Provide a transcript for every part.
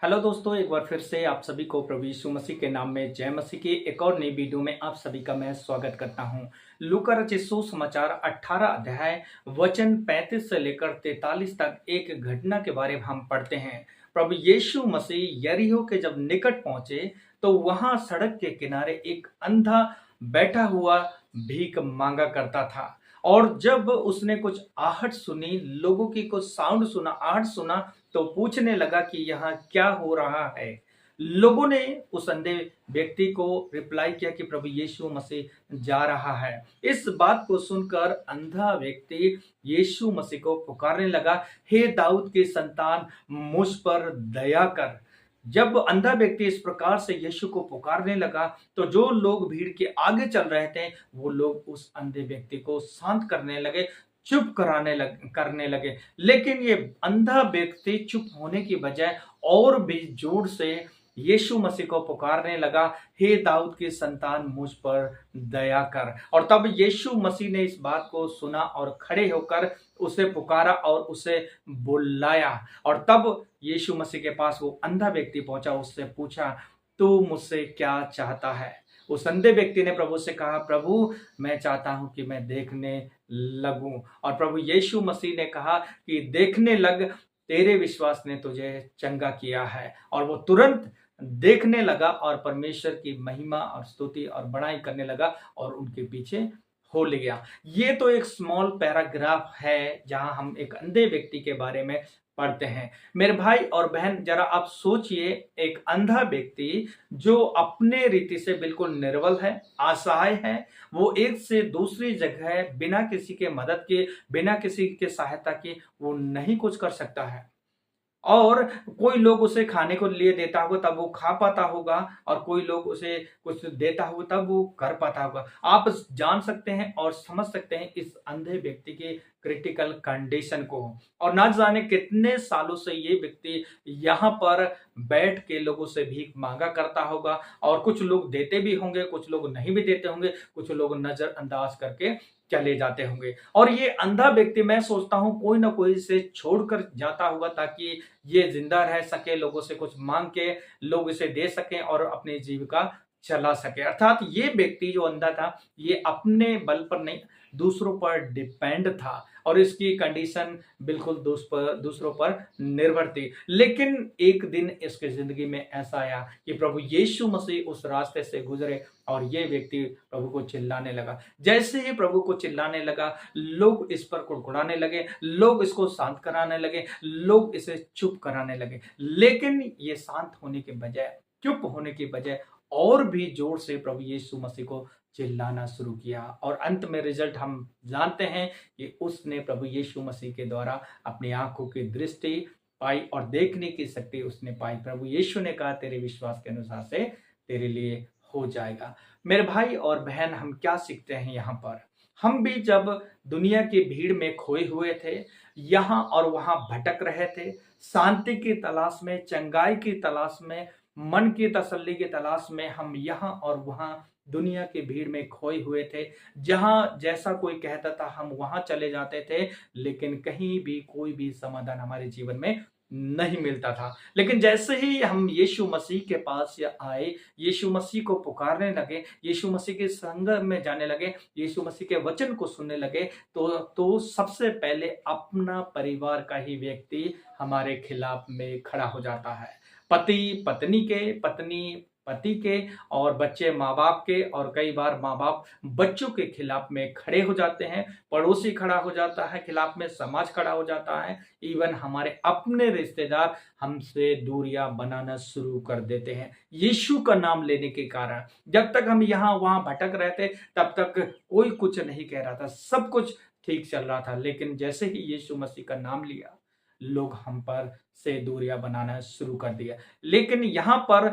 Hello दोस्तों, एक बार फिर से आप सभी को प्रभु यीशु मसीह के नाम में जय मसीह की एक और नई वीडियो में आप सभी का मैं स्वागत करता हूं। लूका रचित सुसमाचार 18 अध्याय वचन 35 से लेकर 43 तक एक घटना के बारे में हम पढ़ते हैं। प्रभु यीशु मसीह यरीहो के जब निकट पहुंचे तो वहां सड़क के किनारे एक अंधा बैठा हुआ भीख मांगा करता था। और जब उसने कुछ आहट सुनी, लोगों की कुछ साउंड सुना, आहट सुना, तो पूछने लगा कि यहाँ क्या हो रहा है। लोगों ने उस अंधे व्यक्ति को रिप्लाई किया कि प्रभु यीशु मसीह जा रहा है। इस बात को सुनकर अंधा व्यक्ति यीशु मसीह को पुकारने लगा, हे दाऊद के संतान, मुझ पर दया कर। जब अंधा व्यक्ति इस प्रकार से यीशु को पुकारने लगा तो जो लोग भीड़ के आगे चल रहे थे वो लोग उस अंधे व्यक्ति को शांत करने लगे, चुप करने लगे। लेकिन ये अंधा व्यक्ति चुप होने की बजाय और भी जोर से यीशु मसीह को पुकारने लगा, हे दाऊद की संतान, मुझ पर दया कर। और तब यीशु मसीह ने इस बात को सुना और खड़े होकर उसे पुकारा और उसे बुलाया। और तब यीशु मसीह के पास वो अंधा व्यक्ति पहुंचा, उससे पूछा, तू मुझसे क्या चाहता है? उस अंधे व्यक्ति ने प्रभु से कहा, प्रभु मैं चाहता हूं कि मैं देखने लगूं। और प्रभु यीशु मसीह ने कहा कि देखने लग, तेरे विश्वास ने तुझे चंगा किया है। और वो तुरंत देखने लगा और परमेश्वर की महिमा और स्तुति और बड़ाई करने लगा और उनके पीछे हो ले गया। ये तो एक स्मॉल पैराग्राफ है जहां हम एक अंधे व्यक्ति के बारे में पढ़ते हैं। मेरे भाई और बहन, जरा आप सोचिए, एक अंधा व्यक्ति जो अपने रीति से बिल्कुल निर्बल है, असहाय है, वो एक से दूसरी जगह बिना किसी के मदद के, बिना किसी के सहायता के वो नहीं कुछ कर सकता है। और कोई लोग उसे खाने को लिए देता होगा तब वो खा पाता होगा, और कोई लोग उसे कुछ देता होगा तब वो कर पाता होगा। आप जान सकते हैं और समझ सकते हैं इस अंधे व्यक्ति के क्रिटिकल कंडीशन को। और ना जाने कितने सालों से ये व्यक्ति यहाँ पर बैठ के लोगों से भीख मांगा करता होगा, और कुछ लोग देते भी होंगे, कुछ लोग नहीं भी देते होंगे, कुछ लोग नजरअंदाज करके चले जाते होंगे। और ये अंधा व्यक्ति, मैं सोचता हूं, कोई ना कोई इसे छोड़कर जाता होगा ताकि ये जिंदा रह सके, लोगों से कुछ मांग के लोग इसे दे सकें और अपनी जीविका चला सके। अर्थात ये व्यक्ति जो अंधा था, ये अपने बल पर नहीं, दूसरों पर डिपेंड था, और इसकी कंडीशन बिल्कुल दूसरों पर निर्भर थी। लेकिन एक दिन इसके जिंदगी में ऐसा आया कि प्रभु यीशु मसीह उस रास्ते से गुजरे और ये व्यक्ति प्रभु को चिल्लाने लगा। जैसे ही प्रभु को चिल्लाने लगा, लोग इस पर कुड़कुड़ाने लगे, लोग इसको शांत कराने लगे, लोग इसे चुप कराने लगे। लेकिन ये शांत होने के बजाय, चुप होने के बजाय और भी जोर से प्रभु यीशु मसीह को चिल्लाना शुरू किया। और अंत में रिजल्ट हम जानते हैं कि उसने प्रभु यीशु मसीह के द्वारा अपनी आंखों की दृष्टि पाई और देखने की शक्ति उसने पाई। प्रभु यीशु ने कहा, तेरे विश्वास के अनुसार से तेरे लिए हो जाएगा। मेरे भाई और बहन, हम क्या सीखते हैं यहाँ पर? हम भी जब दुनिया की भीड़ में खोए हुए थे, यहाँ और वहां भटक रहे थे, शांति की तलाश में, चंगाई की तलाश में, मन की तसल्ली की तलाश में, हम यहाँ और वहां दुनिया की भीड़ में खोए हुए थे। जहां जैसा कोई कहता था हम वहां चले जाते थे, लेकिन कहीं भी कोई भी समाधान हमारे जीवन में नहीं मिलता था। लेकिन जैसे ही हम यीशु मसीह के पास आए, यीशु मसीह को पुकारने लगे, यीशु मसीह के संगत में जाने लगे, यीशु मसीह के वचन को सुनने लगे, तो सबसे पहले अपना परिवार का ही व्यक्ति हमारे खिलाफ में खड़ा हो जाता है। पति पत्नी के, पत्नी पति के, और बच्चे माँ बाप के, और कई बार माँ बाप बच्चों के खिलाफ में खड़े हो जाते हैं, पड़ोसी खड़ा हो जाता है खिलाफ में, समाज खड़ा हो जाता है, इवन हमारे अपने रिश्तेदार हमसे दूरियां बनाना शुरू कर देते हैं यीशु का नाम लेने के कारण। जब तक हम यहाँ वहां भटक रहे थे तब तक कोई कुछ नहीं कह रहा था, सब कुछ ठीक चल रहा था। लेकिन जैसे ही यीशु मसीह का नाम लिया, लोग हम पर से दूरियां बनाना शुरू कर दिया। लेकिन यहाँ पर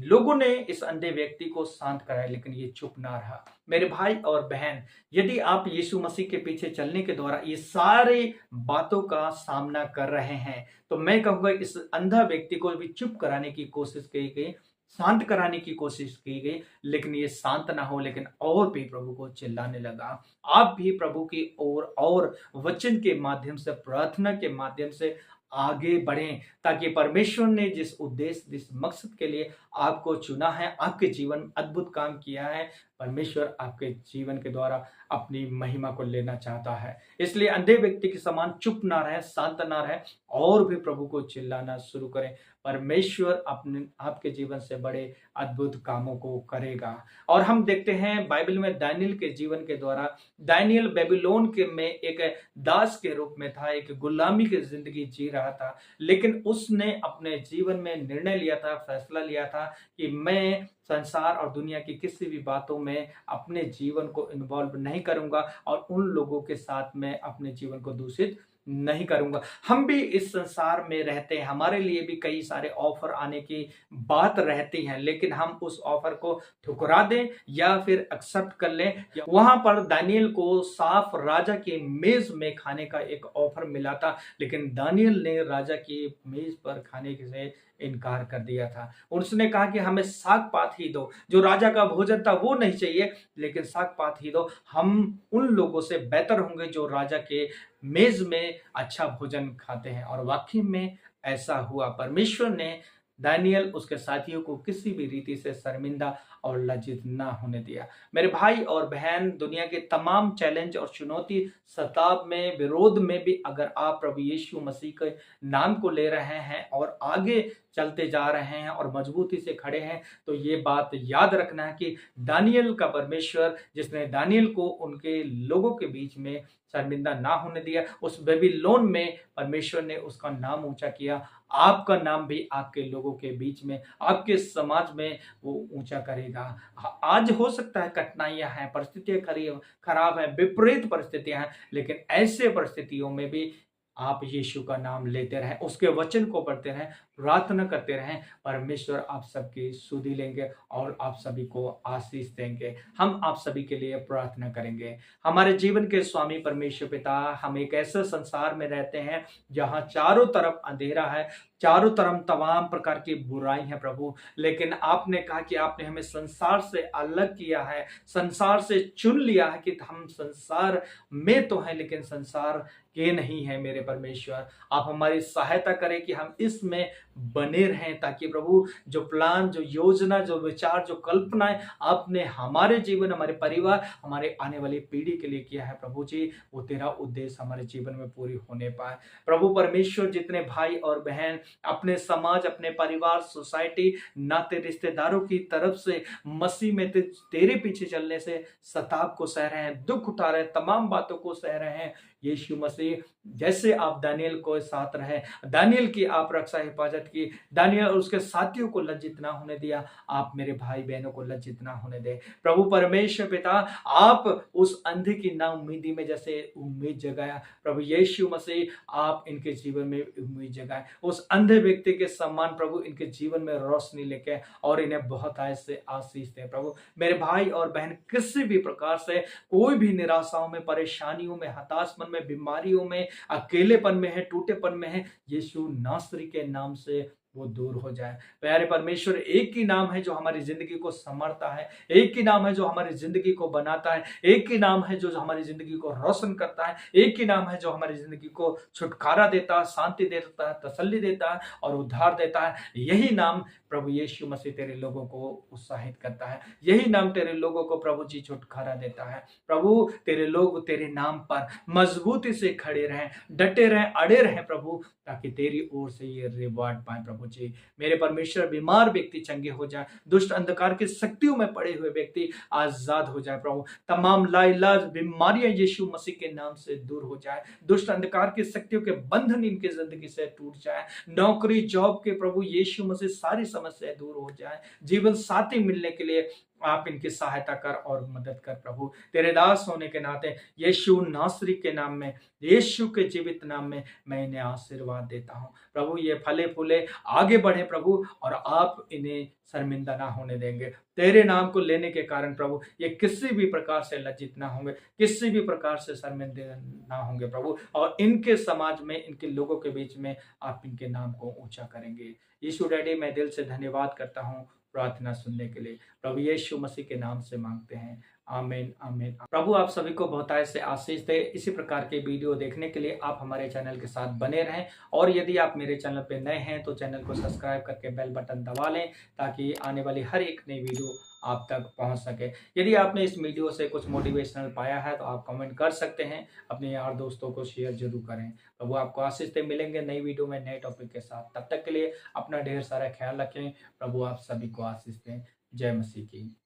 लोगों ने इस अंधे व्यक्ति को शांत कराया, लेकिन ये चुप ना रहा। मेरे भाई और बहन, यदि आप यीशु मसीह के पीछे चलने के द्वारा ये सारी बातों का सामना कर रहे हैं, तो मैं कहूंगा इस अंधा व्यक्ति को भी चुप कराने की कोशिश की गई, शांत कराने की कोशिश की गई, लेकिन ये शांत ना हो, लेकिन और भी प्रभु को चिल्लाने लगा। आप भी प्रभु की ओर और वचन के माध्यम से, प्रार्थना के माध्यम से आगे बढ़ें, ताकि परमेश्वर ने जिस उद्देश्य, जिस मकसद के लिए आपको चुना है, आपके जीवन में अद्भुत काम किया है, परमेश्वर आपके जीवन के द्वारा अपनी महिमा को लेना चाहता है। इसलिए अंधे व्यक्ति के समान चुप ना रहें, शांत ना रहें और भी प्रभु को चिल्लाना शुरू करें। परमेश्वर अपने आपके जीवन से बड़े अद्भुत कामों को करेगा। और हम देखते हैं बाइबल में दानियेल के जीवन के द्वारा, दानियेल बेबीलोन के में एक दास के रूप में था, एक गुलामी की जिंदगी जी रहा था, लेकिन उसने अपने जीवन में निर्णय लिया था, फैसला लिया था कि मैं संसार और दुनिया की किसी भी बातों में अपने जीवन को इन्वॉल्व नहीं करूंगा और उन लोगों के साथ में अपने जीवन को दूषित नहीं करूंगा। हम भी इस संसार में रहते हैं, हमारे लिए भी कई सारे ऑफर आने की बात रहती है, लेकिन हम उस ऑफर को ठुकरा दें या फिर एक्सेप्ट कर लें। वहां पर दानियेल को साफ राजा की मेज में खाने का एक ऑफर मिला था, लेकिन दानियेल ने राजा की मेज पर खाने से इनकार कर दिया था। उसने कहा कि हमें साग पात ही दो, जो राजा का भोजन था वो नहीं चाहिए, लेकिन साग पात ही दो। हम उन लोगों से बेहतर होंगे जो राजा के मेज में अच्छा भोजन खाते हैं। और वाकई में ऐसा हुआ। परमेश्वर ने दानियेल उसके साथियों को किसी भी रीति से शर्मिंदा और लज्जित ना होने दिया। मेरे भाई और बहन, दुनिया के तमाम चैलेंज और चुनौती सताव में, विरोध में भी अगर आप प्रभु यीशु मसीह के नाम को ले रहे हैं और आगे चलते जा रहे हैं और मजबूती से खड़े हैं, तो ये बात याद रखना है कि दानियेल का परमेश्वर, जिसने दानियेल को उनके लोगों के बीच में शर्मिंदा ना होने दिया, उस बेबीलोन में परमेश्वर ने उसका नाम ऊंचा किया। आपका नाम भी आपके लोगों के बीच में, आपके समाज में वो ऊंचा करेगा। आज हो सकता है कठिनाइयां हैं, परिस्थितियां खराब है, विपरीत परिस्थितियां हैं, लेकिन ऐसे परिस्थितियों में भी आप यीशु का नाम लेते रहें, उसके वचन को पढ़ते रहें, प्रार्थना करते रहें। परमेश्वर आप सबकी सुधि लेंगे और आप सभी को आशीष देंगे। हम आप सभी के लिए प्रार्थना करेंगे। हमारे जीवन के स्वामी परमेश्वर पिता, हम एक ऐसे संसार में रहते हैं जहां चारों तरफ अंधेरा है, चारों तरफ तमाम प्रकार की बुराई है प्रभु, लेकिन आपने कहा कि आपने हमें संसार से अलग किया है, संसार से चुन लिया है कि हम संसार में तो हैं लेकिन संसार के नहीं है। मेरे परमेश्वर, आप हमारी सहायता करें कि हम इसमें बने रहें, ताकि प्रभु जो प्लान, जो योजना, जो विचार, जो कल्पनाएं आपने हमारे जीवन, हमारे परिवार, हमारे आने वाली पीढ़ी के लिए किया है प्रभु जी, वो तेरा उद्देश्य हमारे जीवन में पूरी होने पाए। प्रभु परमेश्वर, जितने भाई और बहन अपने समाज, अपने परिवार, सोसाइटी, नाते रिश्तेदारों की तरफ से मसीह में तेरे पीछे चलने से सताव को सह रहे हैं, दुख उठा रहे हैं, तमाम बातों को सह रहे हैं, यीशु मसीह जैसे आप दानियेल को साथ रहे, दानियेल की आप रक्षा हिफाजत की, दानियेल और उसके साथियों को लज्जित ना होने दिया, आप मेरे भाई बहनों को लज्जित ना होने दे। प्रभु परमेश्वर पिता, आप उस अंधे की ना उम्मीदी में जैसे उम्मीद जगाया, प्रभु यीशु मसीह आप इनके जीवन में उम्मीद जगाए, उस अंधे व्यक्ति के सम्मान प्रभु इनके जीवन में रोशनी लेके और इन्हें बहुत ऐसे आशीष दे। प्रभु मेरे भाई और बहन किसी भी प्रकार से कोई भी निराशाओं में, परेशानियों में, हताशपन में, बीमारियों में, अकेलेपन में है, टूटेपन में है, यीशु नासरी के नाम से वो दूर हो जाए। प्यारे परमेश्वर, एक ही नाम है जो हमारी जिंदगी को संवारता है, एक ही नाम है जो हमारी जिंदगी को बनाता है, एक ही नाम है जो हमारी जिंदगी को रोशन करता है, एक ही नाम है जो हमारी जिंदगी को छुटकारा देता है, शांति देता है, तसल्ली देता है और उद्धार देता है। यही नाम प्रभु यीशु मसीह तेरे लोगों को उत्साहित करता है, यही नाम तेरे लोगों को प्रभु जी छुटकारा देता है। प्रभु तेरे लोग तेरे नाम पर मजबूती से खड़े रहें, डटे रहें, अड़े रहें प्रभु, ताकि तेरी ओर से ये रिवार्ड पाए प्रभु जी। मेरे परमेश्वर, बीमार व्यक्ति चंगे हो जाए, दुष्ट अंधकार की शक्तियों में पड़े हुए व्यक्ति आजाद हो जाए प्रभु, तमाम लाइलाज बीमारियां यीशु मसीह के नाम से दूर हो जाए, दुष्ट अंधकार की शक्तियों के बंधन इनकी जिंदगी से टूट जाए, नौकरी जॉब के प्रभु यीशु मसीह सारी समस्याएं दूर हो जाए, जीवन साथी मिलने के लिए आप इनकी सहायता कर और मदद कर प्रभु। तेरे दास होने के नाते यीशु नासरी के नाम में, यीशु के जीवित नाम में मैं इन्हें आशीर्वाद देता हूं प्रभु। ये फले फूले आगे बढ़े प्रभु, और आप इन्हें शर्मिंदा ना होने देंगे। तेरे नाम को लेने के कारण प्रभु ये किसी भी प्रकार से लज्जित ना होंगे, किसी भी प्रकार से शर्मिंदे ना होंगे प्रभु, और इनके समाज में, इनके लोगों के बीच में आप इनके नाम को ऊंचा करेंगे। यीशु डैडी, मैं दिल से धन्यवाद करता हूँ प्रार्थना सुनने के लिए। प्रभु यीशु मसीह के नाम से मांगते हैं, आमीन आमीन। प्रभु आप सभी को बहुतायत से आशीष दे। इसी प्रकार के वीडियो देखने के लिए आप हमारे चैनल के साथ बने रहें, और यदि आप मेरे चैनल पे नए हैं तो चैनल को सब्सक्राइब करके बेल बटन दबा लें, ताकि आने वाली हर एक नई वीडियो आप तक पहुंच सके। यदि आपने इस वीडियो से कुछ मोटिवेशनल पाया है तो आप कमेंट कर सकते हैं, अपने यार दोस्तों को शेयर जरूर करें। प्रभु आपको आशीष दे। मिलेंगे नई वीडियो में नए टॉपिक के साथ, तब तक के लिए अपना ढेर सारा ख्याल रखें। प्रभु आप सभी को आशीष दें। जय मसीह की।